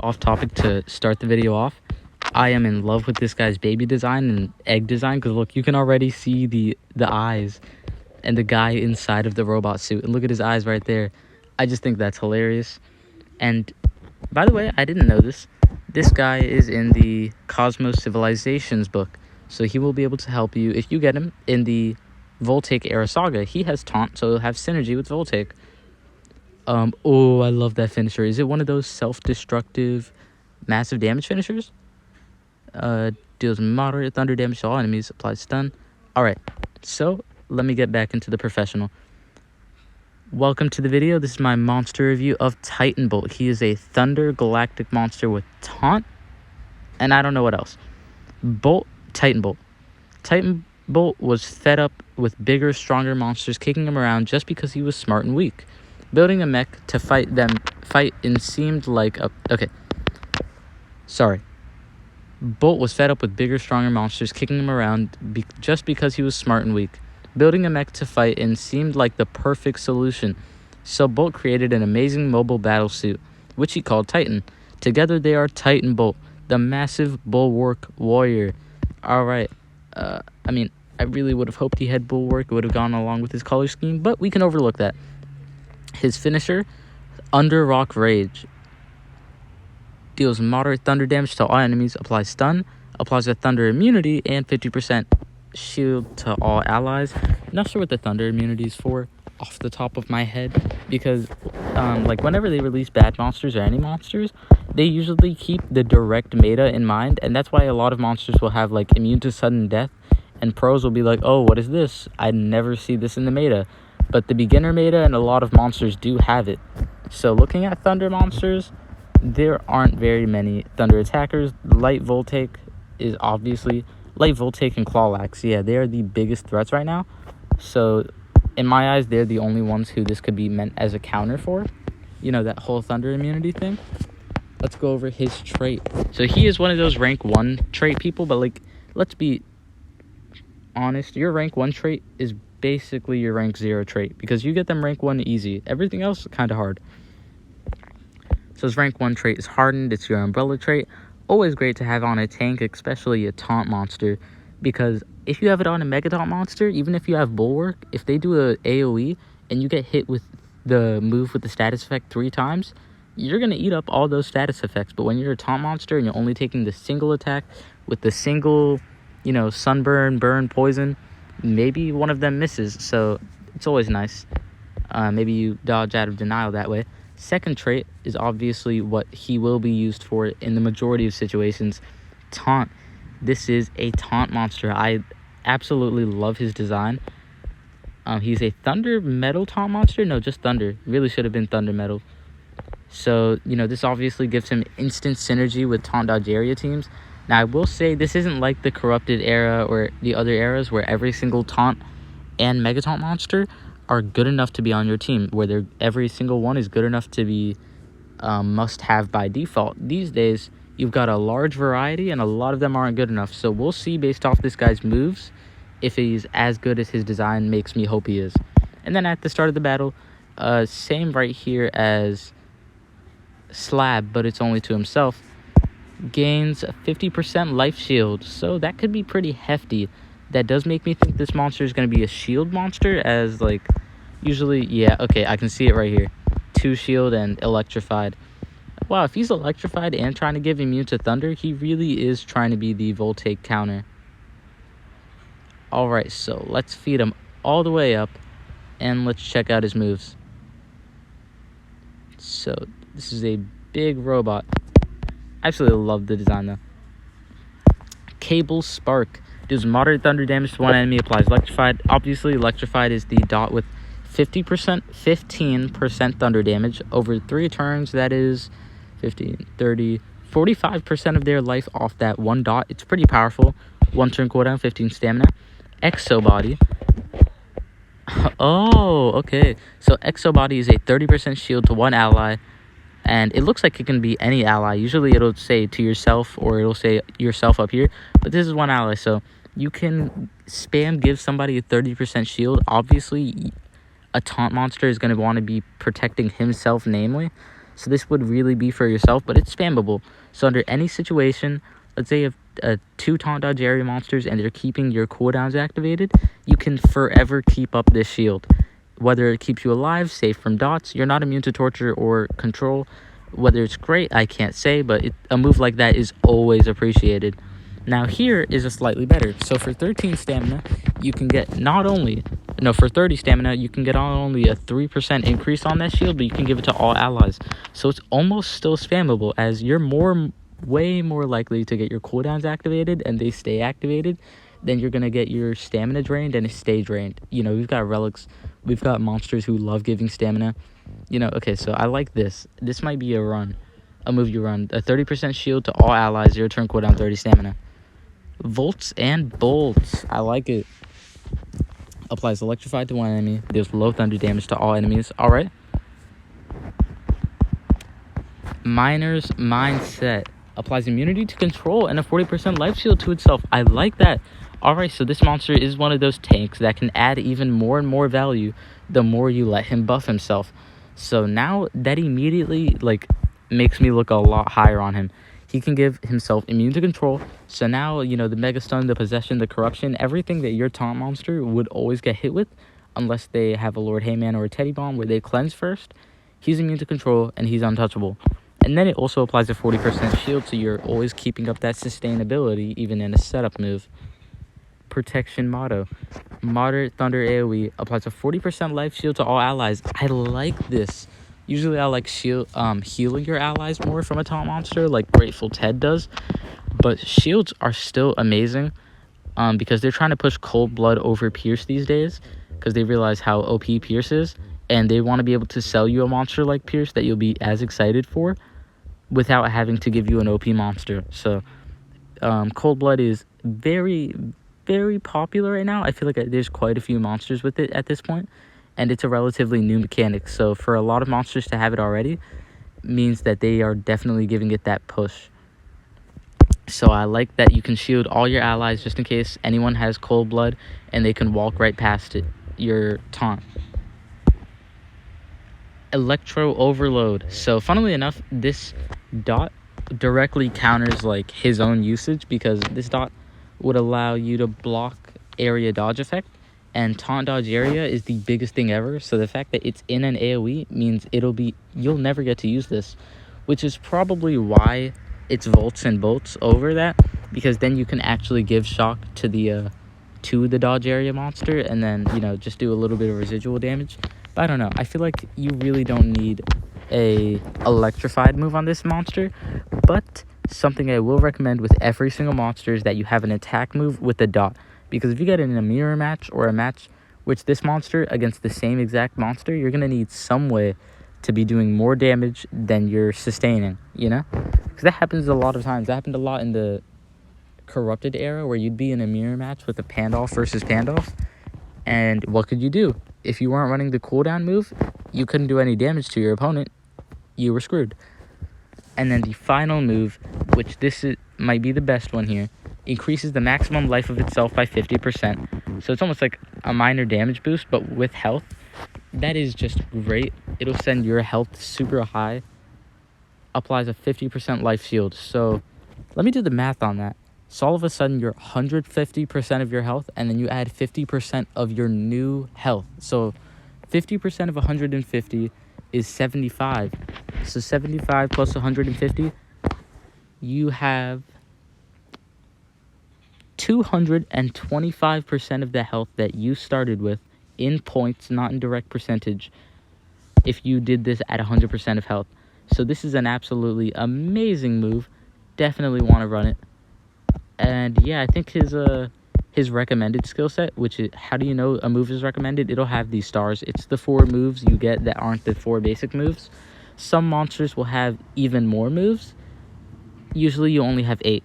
off topic to start the video off. I am in love with this guy's baby design and egg design because look, you can already see the eyes and the guy inside of the robot suit. And look at his eyes right there. I just think that's hilarious. And by the way, I didn't know this. This guy is in the Cosmos Civilizations book. So he will be able to help you if you get him in the Voltaic Era Saga. He has taunt, so he'll have synergy with Voltaic. Oh, I love that finisher. Is it one of those self-destructive massive damage finishers? Deals moderate thunder damage to all enemies, applies stun. Alright, so let me get back into the professional. Welcome to the video. This is my monster review of TITANBOLT. He is a thunder galactic monster with taunt, and I don't know what else. TITANBOLT. TITANBOLT was fed up with bigger, stronger monsters kicking him around just because he was smart and weak. Building a mech to fight and seemed like a... Okay. Sorry. Bolt was fed up with bigger, stronger monsters kicking him around just because he was smart and weak. Building a mech to fight in seemed like the perfect solution. So Bolt created an amazing mobile battle suit, which he called Titan. Together they are TITANBOLT, the massive bulwark warrior. Alright. I mean, I really would have hoped he had bulwark. It would have gone along with his color scheme, but we can overlook that. His finisher, Under Rock Rage. Deals moderate thunder damage to all enemies, applies stun, applies a thunder immunity, and 50% shield to all allies. Not sure what the thunder immunity is for off the top of my head, because like whenever they release bad monsters or any monsters, they usually keep the direct meta in mind, and that's why a lot of monsters will have like immune to sudden death, and pros will be like, oh, what is this? I never see this in the meta. But the beginner meta and a lot of monsters do have it. So looking at thunder monsters, there aren't very many thunder attackers. Light Voltaic is obviously... Light Voltaic and Clawlax, yeah, they are the biggest threats right now. So in my eyes, they're the only ones who this could be meant as a counter for. You know, that whole thunder immunity thing. Let's go over his trait. So he is one of those rank 1 trait people, but like, let's be honest, your rank 1 trait is basically your rank 0 trait, because you get them rank 1 easy. Everything else is kind of hard. So his rank 1 trait is Hardened. It's your umbrella trait. Always great to have on a tank, especially a taunt monster, because if you have it on a mega taunt monster, even if you have bulwark, if they do a AoE and you get hit with the move with the status effect 3 times, you're going to eat up all those status effects. But when you're a taunt monster and you're only taking the single attack with the single, you know, sunburn, burn, poison, maybe one of them misses. So it's always nice. Maybe you dodge out of denial that way. Second trait is obviously what he will be used for in the majority of situations. Taunt. This is a taunt monster. I absolutely love his design. He's a thunder metal taunt monster. No, just thunder. Really should have been thunder metal. So, you know, this obviously gives him instant synergy with taunt dodge area teams. Now, I will say this isn't like the corrupted era or the other eras where every single taunt and mega taunt monster are good enough to be on your team, where every single one is good enough to be must-have by default. These days, you've got a large variety, and a lot of them aren't good enough. So we'll see based off this guy's moves if he's as good as his design makes me hope he is. And then at the start of the battle, same right here as Slab, but it's only to himself. Gains 50% life shield, so that could be pretty hefty. That does make me think this monster is going to be a shield monster, as like usually, yeah, okay, I can see it right here. 2 shield and electrified. Wow, if he's electrified and trying to give immune to thunder, he really is trying to be the Voltaic counter. Alright, so let's feed him all the way up, and let's check out his moves. So this is a big robot. I absolutely love the design though. Cable Spark. Does moderate thunder damage to one enemy, applies electrified. Obviously, electrified is the dot with 15% thunder damage. Over 3 turns, that is 15, 30, 45% of their life off that one dot. It's pretty powerful. 1 turn cooldown, 15 stamina. Exo Body. Oh, okay. So Exo Body is a 30% shield to one ally. And it looks like it can be any ally. Usually it'll say to yourself, or it'll say yourself up here. But this is one ally, so you can spam give somebody a 30% shield. Obviously, a taunt monster is going to want to be protecting himself, namely. So this would really be for yourself, but it's spammable. So under any situation, let's say you have 2 taunt dodge area monsters and they're keeping your cooldowns activated, you can forever keep up this shield. Whether it keeps you alive, safe from dots, you're not immune to torture or control. Whether it's great, I can't say, but a move like that is always appreciated. Now here is a slightly better. So for 13 stamina, you can get for 30 stamina, you can get not only a 3% increase on that shield, but you can give it to all allies. So it's almost still spammable, as you're way more likely to get your cooldowns activated and they stay activated than you're going to get your stamina drained and it stay drained. You know, we've got relics, we've got monsters who love giving stamina. You know, okay, so I like this. This might be a move you run. A 30% shield to all allies, 0 turn cooldown, 30 stamina. Volts and bolts. I like it. Applies electrified to one enemy. Deals low thunder damage to all enemies. Alright. Miner's Mindset. Applies immunity to control and a 40% life shield to itself. I like that. Alright, so this monster is one of those tanks that can add even more and more value the more you let him buff himself. So now that immediately makes me look a lot higher on him. He can give himself immune to control. So now, you know, the Mega Stun, the Possession, the Corruption, everything that your taunt monster would always get hit with, unless they have a Lord Hayman or a Teddy Bomb where they cleanse first, he's immune to control and he's untouchable. And then it also applies a 40% shield, so you're always keeping up that sustainability even in a setup move. Protection Motto. Moderate Thunder AoE applies a 40% life shield to all allies. I like this. Usually I like healing your allies more from a taunt monster like Grateful Ted does. But shields are still amazing because they're trying to push Cold Blood over Pierce these days because they realize how OP Pierce is. And they want to be able to sell you a monster like Pierce that you'll be as excited for without having to give you an OP monster. So Cold Blood is very, very popular right now. I feel like there's quite a few monsters with it at this point. And it's a relatively new mechanic, so for a lot of monsters to have it already means that they are definitely giving it that push. So I like that you can shield all your allies just in case anyone has Cold Blood and they can walk right past it, your taunt. Electro Overload. So funnily enough, this dot directly counters his own usage because this dot would allow you to block area dodge effect. And taunt dodge area is the biggest thing ever, so the fact that it's in an AoE means you'll never get to use this, which is probably why it's volts and bolts over that, because then you can actually give shock to the dodge area monster and then, you know, just do a little bit of residual damage. But I don't know, I feel like you really don't need a electrified move on this monster, but something I will recommend with every single monster is that you have an attack move with a dot. Because if you get it in a mirror match or a match which this monster against the same exact monster, you're going to need some way to be doing more damage than you're sustaining, you know? Because that happens a lot of times. That happened a lot in the Corrupted era where you'd be in a mirror match with a Pandolf versus Pandolf. And what could you do? If you weren't running the cooldown move, you couldn't do any damage to your opponent. You were screwed. And then the final move, which might be the best one here, increases the maximum life of itself by 50%. So it's almost like a minor damage boost, but with health. That is just great. It'll send your health super high. Applies a 50% life shield. So let me do the math on that. So all of a sudden you're 150% of your health, and then you add 50% of your new health. So 50% of 150 is 75. So 75 plus 150, you have 225% of the health that you started with in points, not in direct percentage, if you did this at 100% of health. So this is an absolutely amazing move. Definitely want to run it. And yeah, I think his recommended skill set, which is, how do you know a move is recommended? It'll have these stars. It's the 4 moves you get that aren't the 4 basic moves. Some monsters will have even more moves. Usually you only have 8.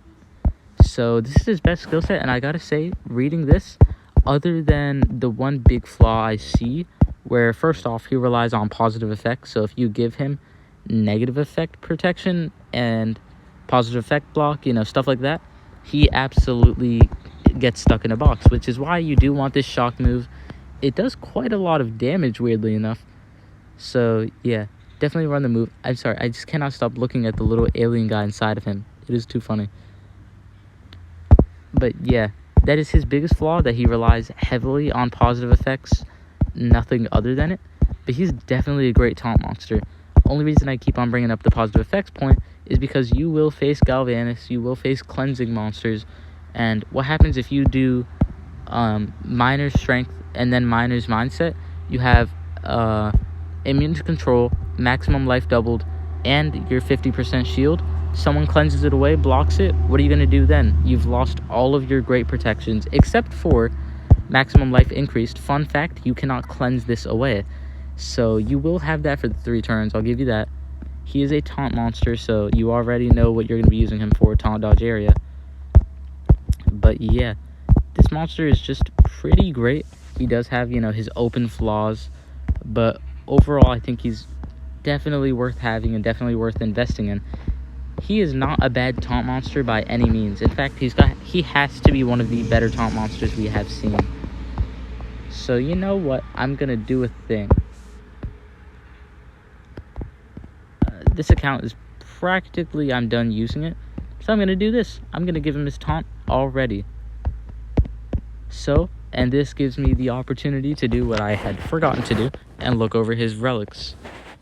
So this is his best skill set, and I gotta say, reading this, other than the one big flaw I see, where first off, he relies on positive effects. So if you give him negative effect protection and positive effect block, you know, stuff like that, he absolutely gets stuck in a box, which is why you do want this shock move. It does quite a lot of damage, weirdly enough. So yeah, Definitely run the move. I'm sorry, I just cannot stop looking at the little alien guy inside of him. It is too funny. But yeah, that is his biggest flaw, that he relies heavily on positive effects, nothing other than it. But he's definitely a great taunt monster. Only reason I keep on bringing up the positive effects point is because you will face Galvanus, you will face cleansing monsters, and what happens if you do Miner's strength and then Miner's mindset? You have immune to control, maximum life doubled, and your 50% shield. Someone cleanses it away, blocks it. What are you going to do then? You've lost all of your great protections, except for maximum life increased. Fun fact, you cannot cleanse this away. So you will have that for the 3 turns, I'll give you that. He is a taunt monster, so you already know what you're going to be using him for, taunt dodge area. But yeah, this monster is just pretty great. He does have, you know, his open flaws, but overall I think he's definitely worth having and definitely worth investing in. He is not a bad taunt monster by any means. In fact, he has to be one of the better taunt monsters we have seen. So you know what? I'm going to do a thing. This account is practically, I'm done using it. So I'm going to do this. I'm going to give him his taunt already. So, and this gives me the opportunity to do what I had forgotten to do and look over his relics.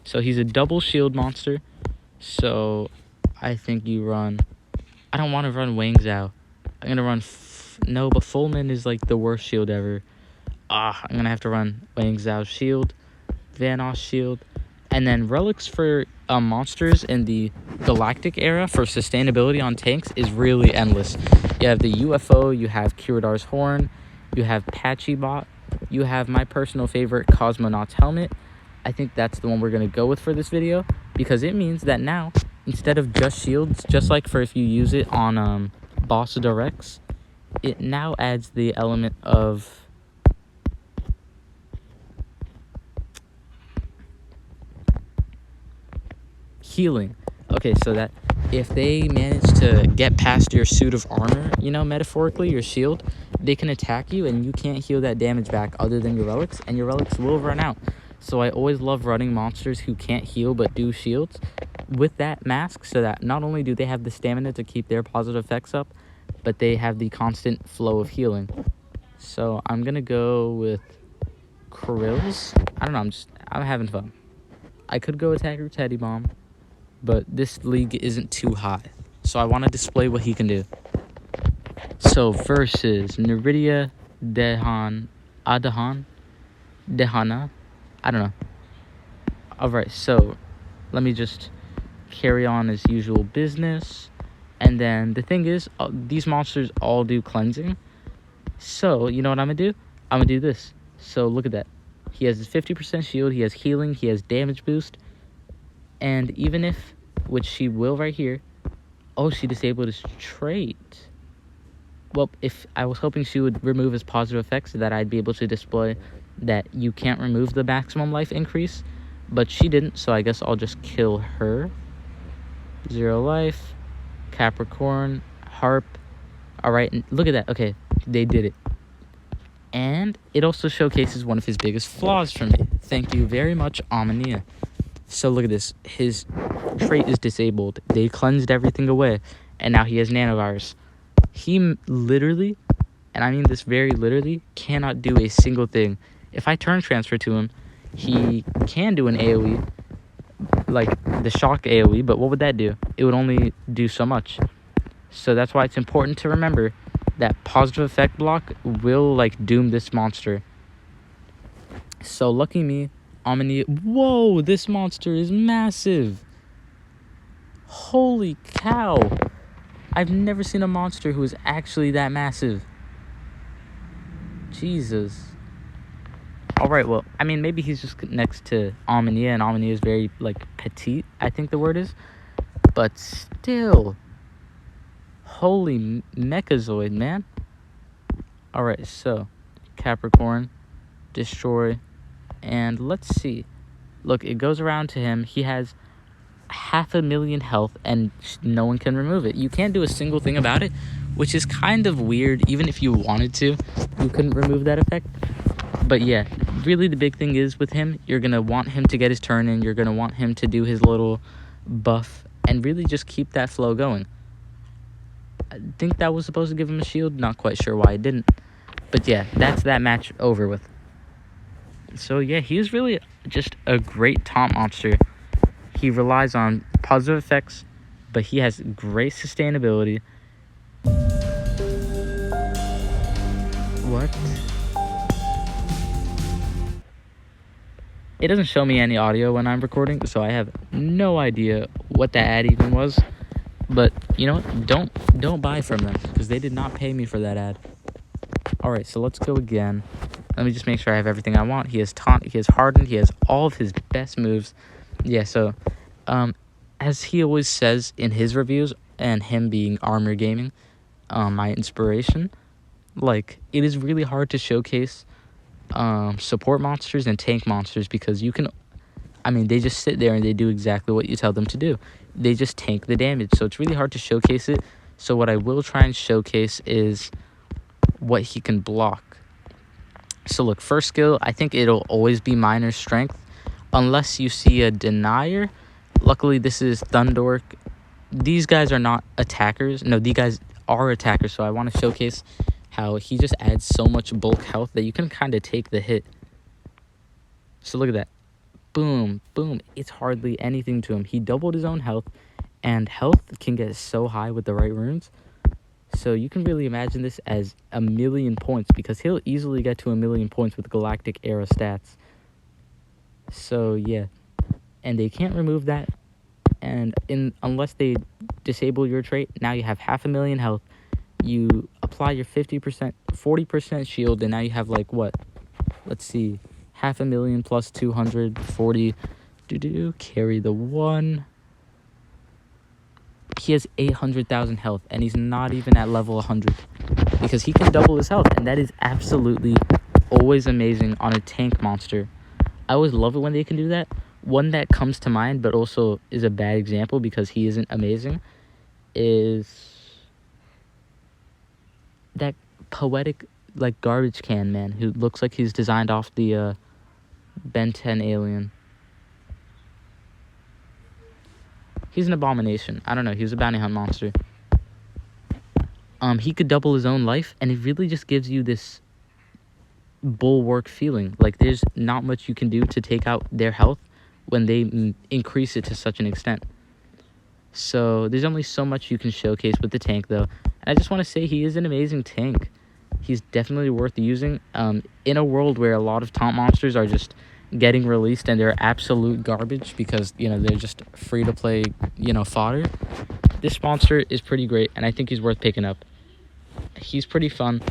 So he's a double shield monster. So I think you run, I don't want to run Wang Zhao. I'm going to run, no, but Fullman is like the worst shield ever. I'm going to have to run Wang Zhao's shield, Vanoss shield, and then relics for monsters in the Galactic era for sustainability on tanks is really endless. You have the UFO, you have Kiradar's Horn, you have Patchybot, you have my personal favorite, Cosmonaut's Helmet. I think that's the one we're going to go with for this video, because it means that now, instead of just shields, just like for if you use it on boss directs, it now adds the element of healing. Okay, so that if they manage to get past your suit of armor, you know, metaphorically, your shield, they can attack you and you can't heal that damage back other than your relics, and your relics will run out. So I always love running monsters who can't heal but do shields with that mask, so that not only do they have the stamina to keep their positive effects up, but they have the constant flow of healing. So I'm gonna go with Krill's. I don't know, I'm having fun. I could go Attacker Teddy Bomb, but this league isn't too high, so I want to display what he can do. So versus Neridia Dehana, I don't know. Alright, so let me just carry on as usual business. And then the thing is, these monsters all do cleansing. So, you know what I'm going to do? I'm going to do this. So look at that. He has his 50% shield, he has healing, he has damage boost. And even if, which she will right here, oh, she disabled his trait. Well, if I was hoping she would remove his positive effects so that I'd be able to display that you can't remove the maximum life increase, but she didn't, so I guess I'll just kill her. 0 life, Capricorn, Harp. Alright, look at that. Okay, they did it. And it also showcases one of his biggest flaws for me. Thank you very much, Omni. So look at this. His trait is disabled. They cleansed everything away, and now he has nanovirus. He literally, and I mean this very literally, cannot do a single thing. If I turn transfer to him, he can do an AoE, like the shock AoE, but what would that do? It would only do so much. So that's why it's important to remember that positive effect block will like doom this monster. So lucky me, Omni. Whoa, this monster is massive. Holy cow. I've never seen a monster who is actually that massive. Jesus. Alright, well, I mean, maybe he's just next to Omni, and Omni is very, like, petite, I think the word is. But still. Holy Mechazoid, man. Alright, so, Capricorn, destroy, and let's see. Look, it goes around to him. He has 500,000 health, and no one can remove it. You can't do a single thing about it, which is kind of weird. Even if you wanted to, you couldn't remove that effect. But yeah, really the big thing is with him, you're going to want him to get his turn in. You're going to want him to do his little buff and really just keep that flow going. I think that was supposed to give him a shield. Not quite sure why it didn't. But yeah, that's that match over with. So yeah, he's really just a great taunt monster. He relies on positive effects, but he has great sustainability. What? It doesn't show me any audio when I'm recording, so I have no idea what that ad even was. But you know what? Don't buy from them because they did not pay me for that ad. Alright, so let's go again. Let me just make sure I have everything I want. He has taunt, he has hardened, he has all of his best moves. Yeah, so as he always says in his reviews, and him being Armor Gaming, my inspiration, like, it is really hard to showcase support monsters and tank monsters because you can, I mean, they just sit there and they do exactly what you tell them to do. They just tank the damage, so it's really hard to showcase it. So what I will try and showcase is what he can block. So look, first skill, I think it'll always be minor strength unless you see a denier. Luckily, this is Thundork. These guys are not attackers. No, these guys are attackers, so I want to showcase how he just adds so much bulk health that you can kind of take the hit. So look at that. Boom, boom. It's hardly anything to him. He doubled his own health, and health can get so high with the right runes. So you can really imagine this as 1,000,000 points because he'll easily get to 1,000,000 points with Galactic Era stats. So yeah, and they can't remove that. And unless they disable your trait, now you have 500,000 health. You apply your 50%, 40% shield, and now you have like what? Let's see, 500,000 plus 240. Carry the one. He has 800,000 health, and he's not even at level 100 because he can double his health, and that is absolutely always amazing on a tank monster. I always love it when they can do that. One that comes to mind, but also is a bad example because he isn't amazing, is that poetic, like, garbage can man who looks like he's designed off the Ben 10 alien. He's an abomination. I don't know. He was a bounty hunt monster. He could double his own life, and it really just gives you this bulwark feeling. Like, there's not much you can do to take out their health when they increase it to such an extent. So there's only so much you can showcase with the tank, though. And I just want to say he is an amazing tank. He's definitely worth using. In a world where a lot of taunt monsters are just getting released and they're absolute garbage because, you know, they're just free to play, you know, fodder, this monster is pretty great, and I think he's worth picking up. He's pretty fun.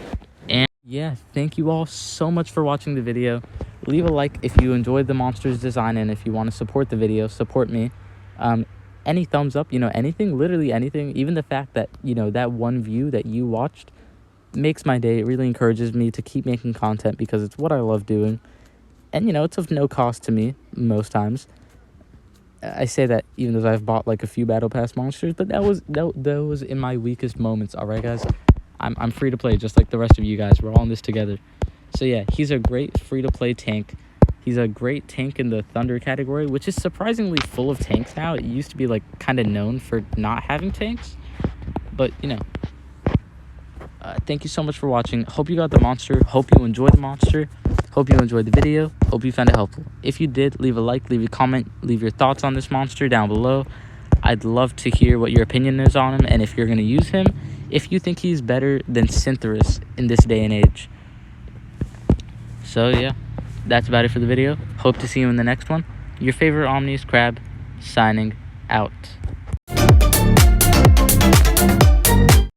And yeah, thank you all so much for watching the video. Leave a like if you enjoyed the monster's design, and if you want to support the video, support me. Any thumbs up, you know, anything, literally anything, even the fact that, you know, that one view that you watched makes my day. It really encourages me to keep making content because it's what I love doing. And, you know, it's of no cost to me most times. I say that even though I've bought like a few Battle Pass monsters, but that was in my weakest moments. All right, guys, I'm free to play just like the rest of you guys. We're all in this together. So yeah, he's a great free to play tank. He's a great tank in the Thunder category, which is surprisingly full of tanks now. It used to be like kind of known for not having tanks, but you know. Thank you so much for watching. Hope you got the monster. Hope you enjoyed the monster. Hope you enjoyed the video. Hope you found it helpful. If you did, leave a like, leave a comment, leave your thoughts on this monster down below. I'd love to hear what your opinion is on him, and if you're going to use him, if you think he's better than Syntheris in this day and age. So yeah, that's about it for the video. Hope to see you in the next one. Your favorite Omni-Crab, signing out.